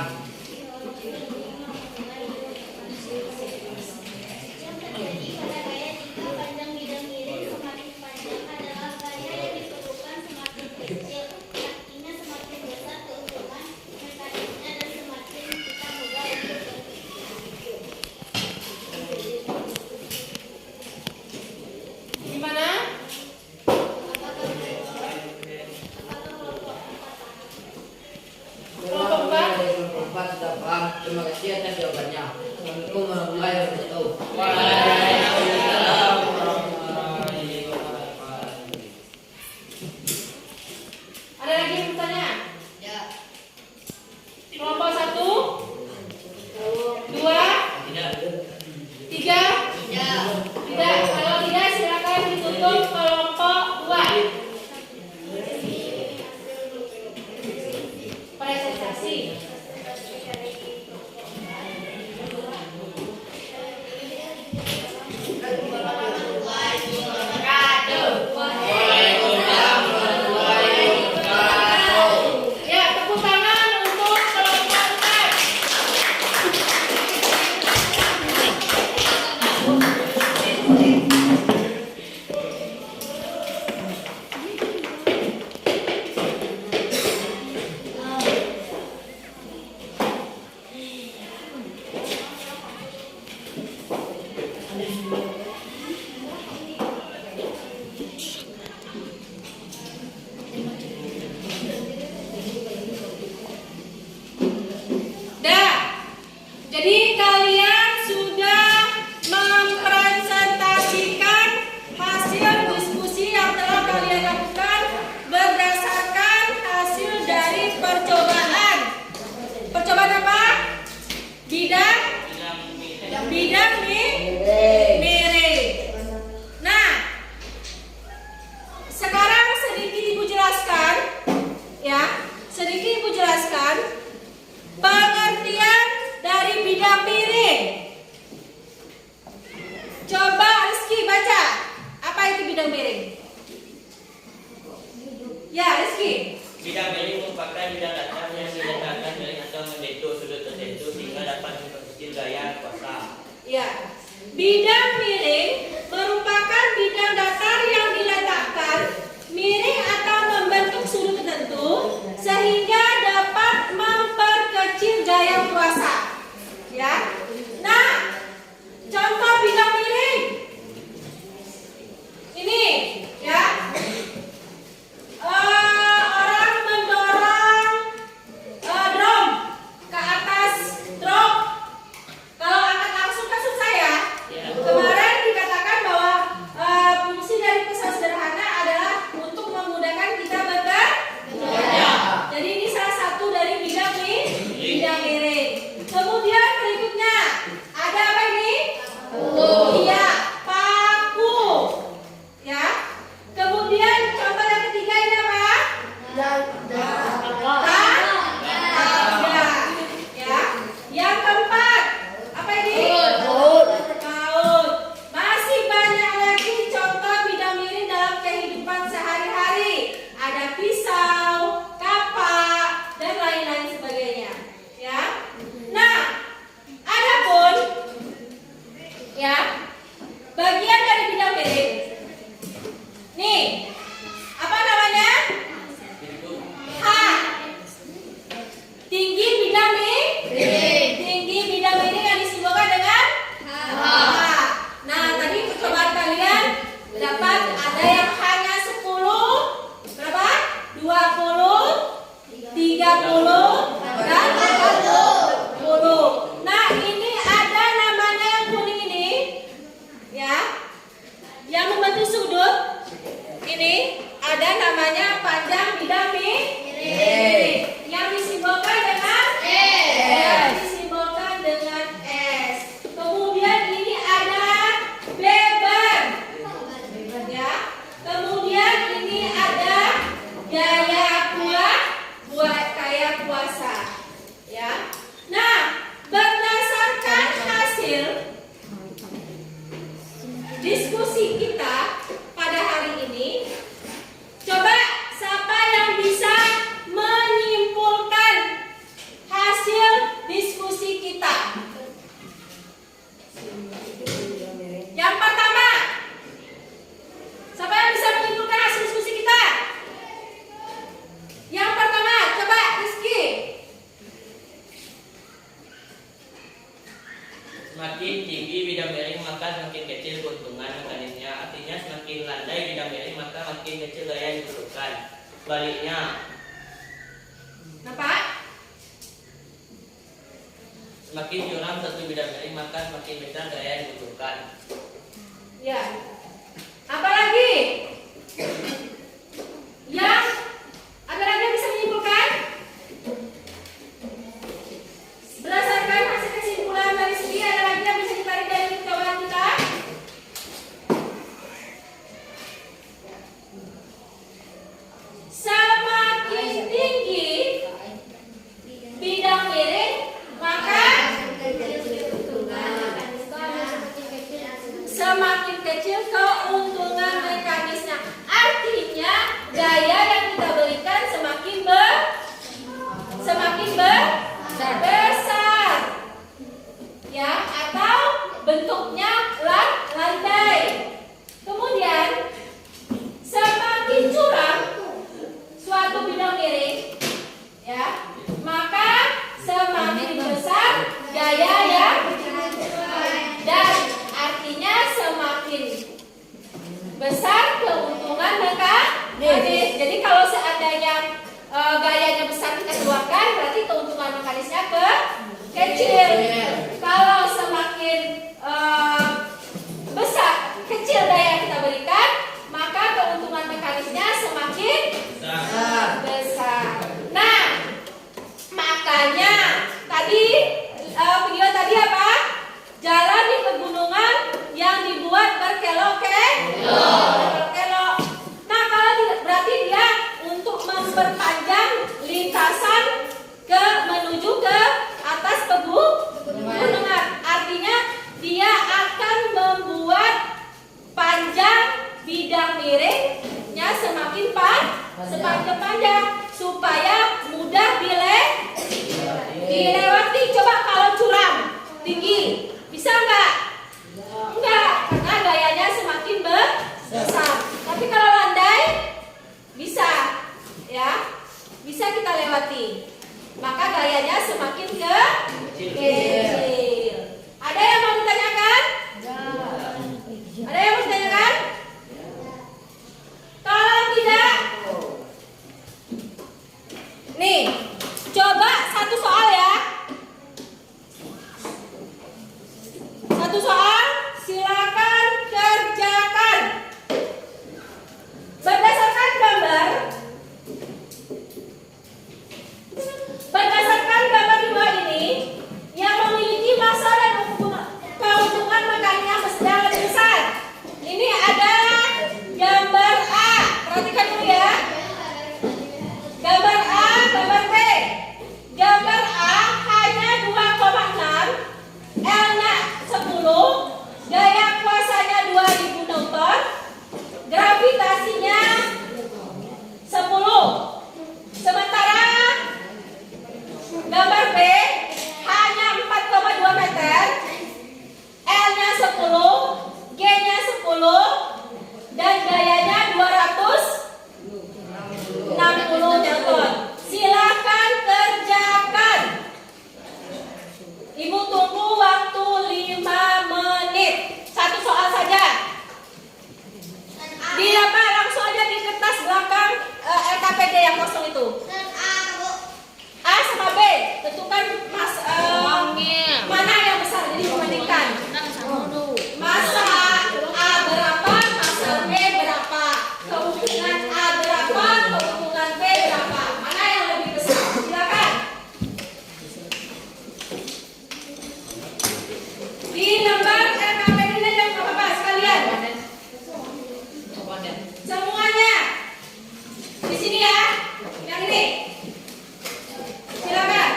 Terjadi pada gaya jika panjang bidang miring semakin panjang adalah gaya yang diperlukan semakin kecil, artinya semakin besar keuntungan mekanisnya dan semakin kita mudah untuk berpikir. Gimana? Kelompok 4. Dari kelompok 4 sudah paham. Terima kasih atas jawabannya. Assalamualaikum warahmatullahi wabarakatuh. Ada lagi yang bertanya? Ya. Kelompok 1, 2, 3. Tidak. Kalau tidak silakan ditutup kelompok 2. Presentasi. Ya, tepuk tangan untuk kelompok 4. Dah. Jadi kalian sudah mempresentasikan hasil diskusi yang telah kalian lakukan berdasarkan hasil dari percobaan. Percobaan apa? Bidang miring. Nah, sekarang sedikit Ibu jelaskan, ya, sedikit Ibu jelaskan pengertian dari bidang miring. Coba Rizky baca, apa itu bidang miring? Ya, Rizky. Bidang miring merupakan bidang datar yang diletakkan miring atau membentuk sudut tertentu sehingga dapat memperkecil gaya kuasa. Ya, bidang miring merupakan bidang datar yang diletakkan miring atau membentuk sudut tertentu sehingga dapat memperkecil gaya kuasa. Ya. Nah, contoh bidang miring ini, ya. Orang mendorong drum ke atas truk. Kalau angkat langsung kan susah ya. Kemarin dikatakan maka semakin kecil keuntungan mekanisnya. Artinya semakin landai bidang miring maka makin kecil gaya yang diperlukan. Sebaliknya, Kenapa? semakin curam satu bidang miring maka semakin besar gaya yang dibutuhkan. Ya. Apa lagi? Yang ada lagi yang bisa menyimpulkan? Berdasarkan hasil kesimpulan dari sini, ada lagi yang bisa ditarik dari percobaan kita? Semakin tinggi bidang miring, maka semakin kecil keuntungan mekanisnya. Artinya gaya yang kita berikan semakin besar, ya, atau bentuknya landai. Kemudian semakin curam suatu bidang miring, ya, maka semakin besar gaya yang dan artinya semakin besar keuntungan mekanis. Jadi kalau seandainya gayanya besar kita keluarkan, berarti keuntungan mekanisnya kecil. Kalau semakin kecil gaya yang kita berikan, maka keuntungan mekanisnya semakin besar. Nah, makanya tadi video tadi apa? Jalan di pegunungan yang dibuat berkelok-kelok. Nah, kalau tidak, berarti dia untuk memperpanjang lintasan menuju ke atas pegunungan. Artinya dia akan membuat panjang bidang miringnya semakin panjang supaya mudah dilewati. Coba kalau curam tinggi, bisa nggak? Enggak, karena gayanya semakin besar. Tapi kalau landai bisa, ya, bisa kita lewati. Maka gayanya semakin kecil. Ada yang mau ditanyakan? Ada yang mau ditanyakan? Kalau tidak, nih, coba satu soal ya. Satu soal, silakan kerjakan. Berdasarkan gambar di bawah ini, yang memiliki massa dan keuntungan mekanis yang lebih besar. Ini adalah gambar A. Perhatikan dulu ya. Gambar A, gambar B. Gambar A hanya 2,6, L-nya 10, gaya kuasanya 2000 Newton, gravitasinya 10. Sementara gambar B hanya 4,2 meter, L-nya 10, G-nya 10, dan gayanya 260 Newton. Silakan kerjakan. Ibu tunggu waktu 5 menit. Satu soal saja. Di apa? Langsung aja di kertas belakang LKPD yang kosong itu. A sama B. Tentukan mana yang besar. Jadi dibandingkan. Masa A berapa, masa B berapa. Keuntungan A berapa, keuntungan B berapa. Mana yang lebih besar? Silakan. Di lembar LKPD ini yang apa sekalian? Semuanya. Di sini ya. Yang ini. Silakan.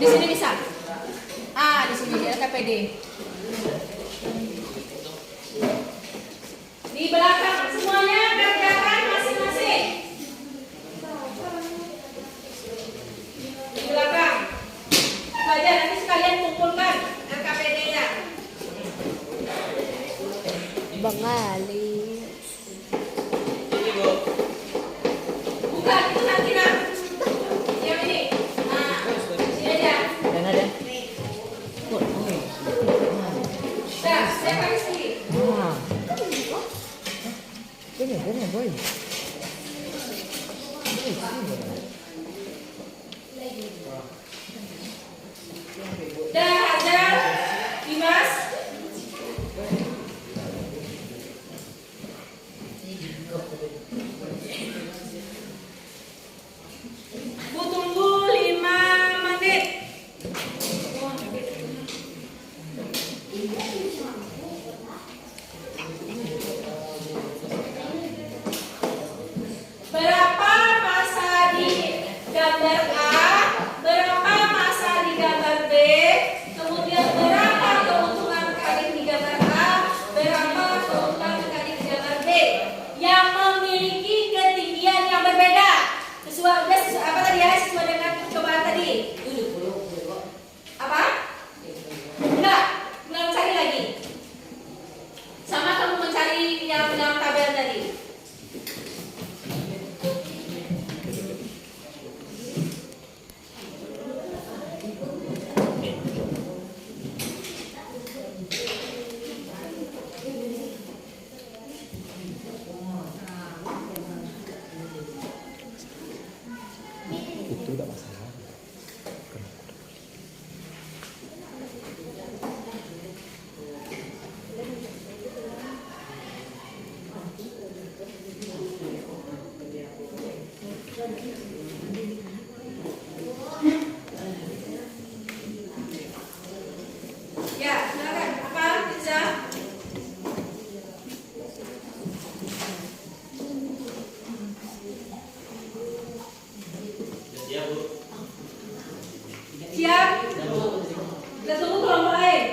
Di sini bisa. Di sini di LKPD. Di belakang semuanya kerjakan masing-masing. Di belakang. Saja nanti sekalian kumpulkan LKPD-nya. Bang Ali. Ini Bu. Bukan itu nanti nak. siapa Rizky? Dah Hajar, Dimas. Bu tunggu 5 menit. Berapa masa di gambar A? Berapa masa di gambar B? Kemudian berapa keuntungan kali di gambar A? Berapa keuntungan kali di gambar B? Yang memiliki ketinggian yang berbeda. Sesuai apa tadi ya? Sesuai dengan cobaan tadi. Apa? Enggak mencari lagi. Sama kamu mencari yang dalam tabel tadi. Ya, silakan. Apa, Riza? Siap, Bu. Siap? Kita tunggu kelompok lain.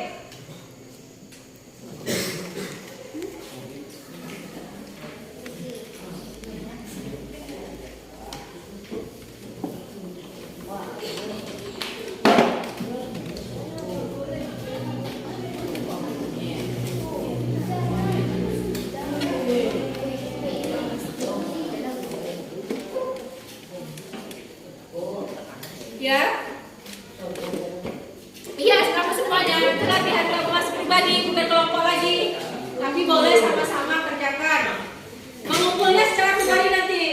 Ya? Iya, kamu semuanya latihan kelas pribadi, bukan kelompok lagi. Tapi boleh sama-sama kerjakan. Mengumpulnya secara pribadi nanti.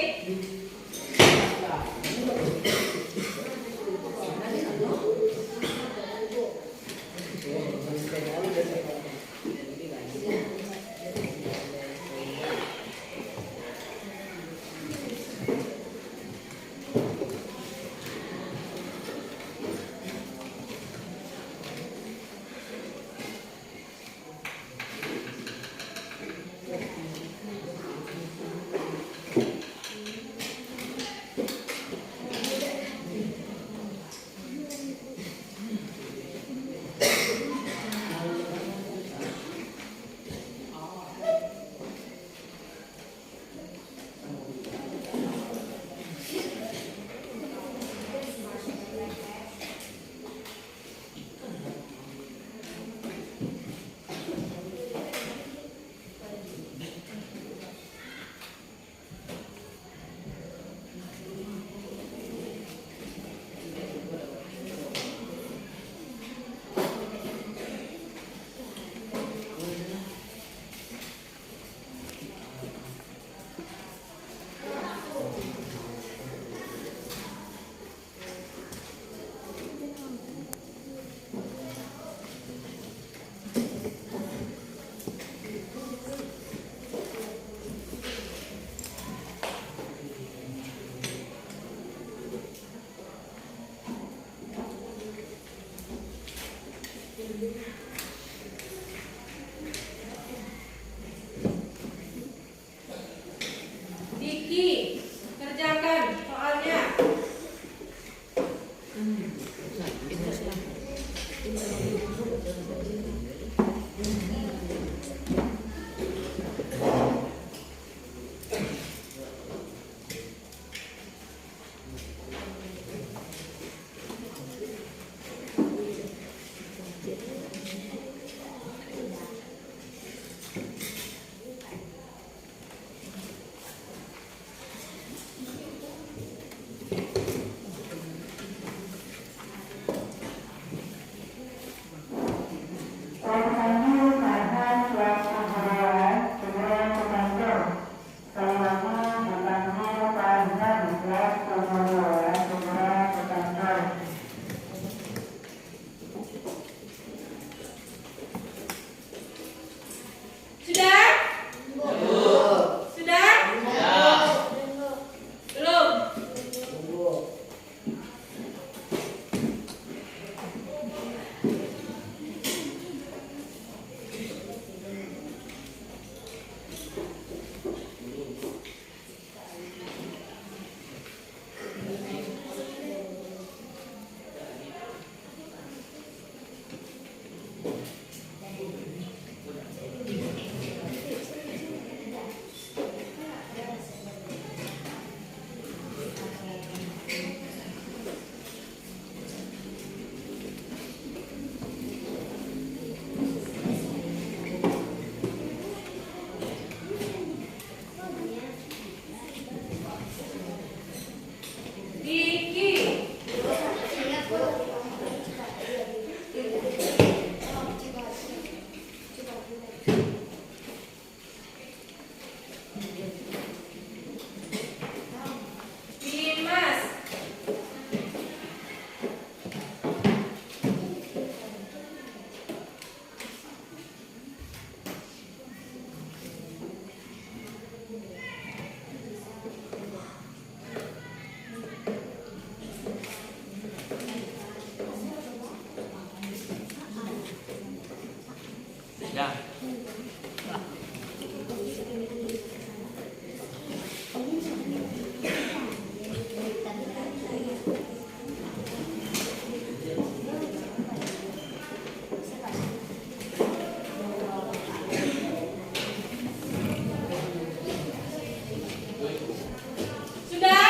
Ya. Sudah?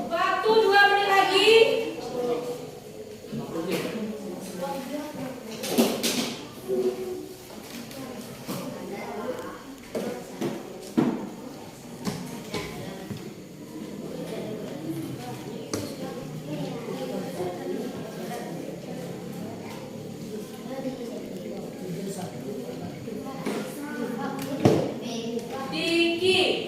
Waktu 2 menit lagi. Diki.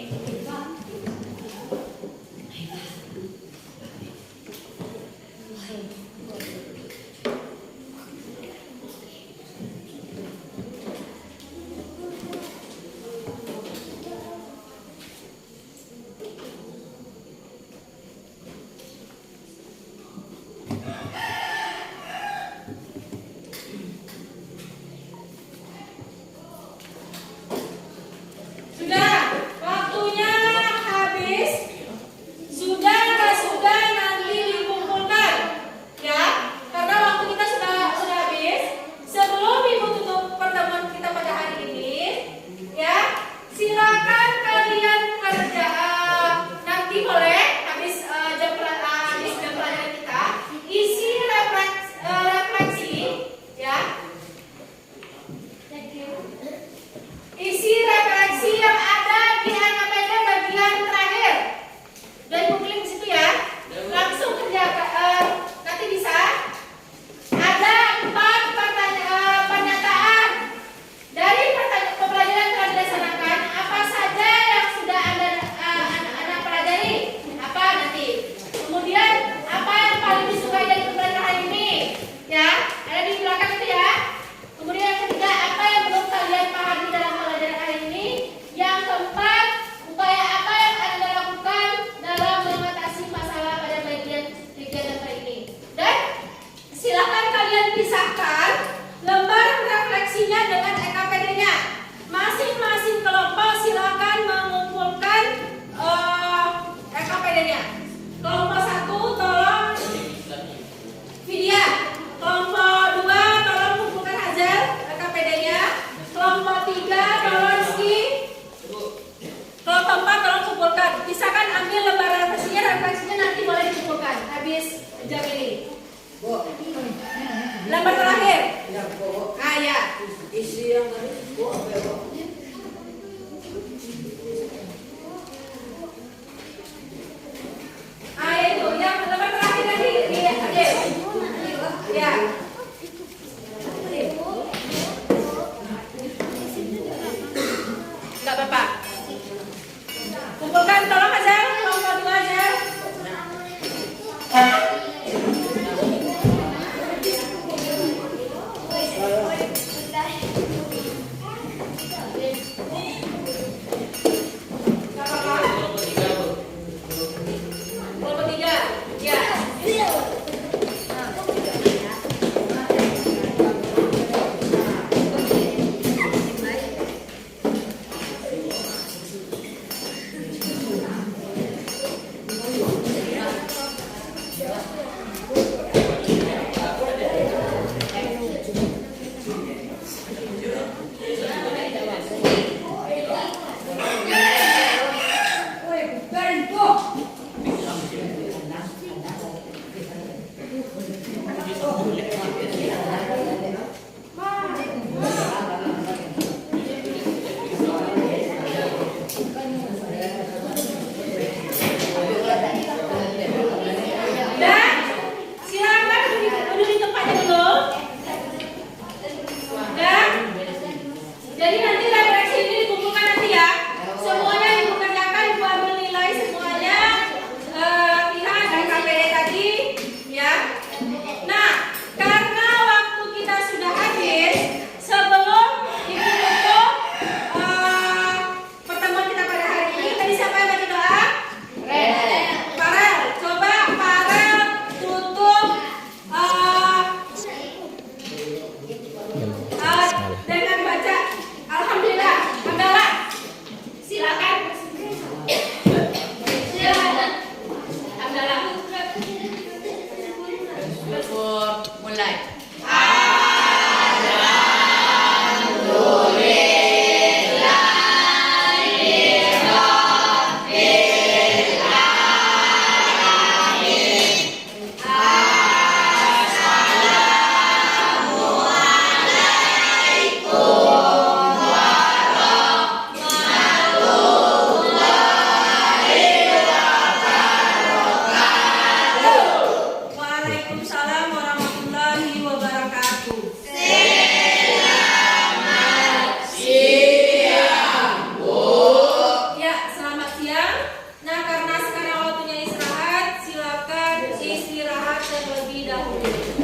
Sudah, waktunya habis. Sudah nggak sudah nanti dikumpulkan, ya. Karena waktu kita sudah habis. Sebelum ibu tutup pertemuan kita pada hari ini, ya, silakan kalian kerja. Nanti boleh habis jam pelajaran kita isi refleksi, ya. Isi refleksi yang ada di LKPD bagian terakhir. Dan ibu klik di situ ya. Langsung kerjakan. Nanti bisa. Ada 4 pernyataan dari pembelajaran telah dilaksanakan. Apa saja yang sudah anak pelajari? Apa nanti? Kemudian apa yang paling disukai dari pembelajaran hari ini? Ya, ada di belakang itu ya. Kemudian yang ketiga, apa yang belum kalian pahami dalam pelajaran hari ini? Yang keempat, upaya apa yang Anda lakukan dalam mengatasi masalah pada bagian kegiatan hari ini? Dan silakan kalian pisahkan lembar refleksinya dengan EKPD-nya. Masing-masing kelompok silakan mengumpulkan EKPD-nya. Kelompok 1 tolong Vidya. Kelompok 2 tolong kumpulkan Hazel EKPD-nya. Kelompok 3 tolong Rizky. Kelompok 4 tolong kumpulkan. Pisahkan, ambil lembar refleksinya nanti boleh dikumpulkan habis jam ini. Lembar terakhir. Ah ya. Isi yang tadi, Bu, apa ya, Bu? Ah itu yang lembar terakhir tadi. Iya, oke. Ya. Enggak apa-apa. Kumpulkan, tolong Hazel. Kelompok 2 Hazel. Enggak apa-apa. Kelompok 3. Ya. dimulai. Waalaikumsalam warahmatullahi wabarakatuh. Ya, selamat siang. Nah, karena sekarang waktunya istirahat, silakan istirahat terlebih dahulu.